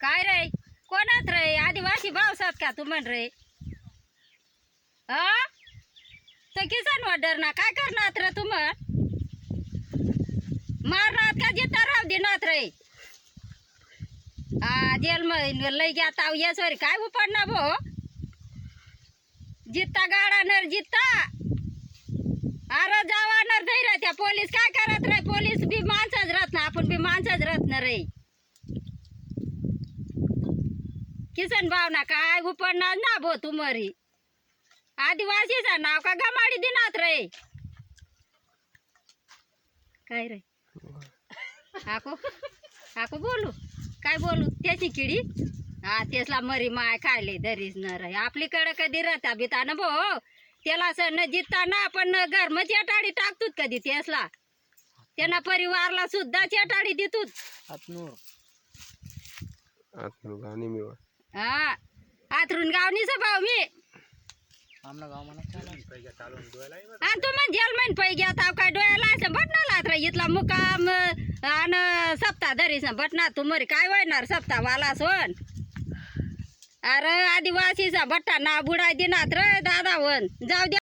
काय रे कोणात रे आदिवासी भावसात का तू म्हण रे तो किसान वडर ना काय करणार रे तुम मारनात का जिता राव देनात रे जेल में लई गया ताव येसवर काय उपडना भो जित्ता गाडा नर जित्ता अरे जावा नर नाही रे त्या पोलीस काय करत रे पोलीस बी माणसंच राहत ना आपण बी माणसंच राहत ना रे किसन भावना काय उपडणार ना भो तुमरी आदिवासीचा नाव का गमाडी दिनात रे काय रे आको बोलू काय बोलू त्याची किडी तेसला मरी माय खायले दरीच न रे आपलीकडे कधी राहता बिता ना भो त्याला असं न जिता ना आपण घर मग चेटाडी टाकतोत कधी तेसला त्यांना परिवारला सुद्धा चेटाडी देतोत आतरून गावनीच भाऊ मी आणि तू मग जेल मैन पै घ्या ताव काय डोळ्याला असं बटनाला रे इथला मुकाम आणि सप्ताह धरीस बटना तू मरी काय वळणार सप्ताह वाला सोन अरे आदिवासीचा बट्टा ना बुडाय दिनात रे दादा वन जाऊ द्या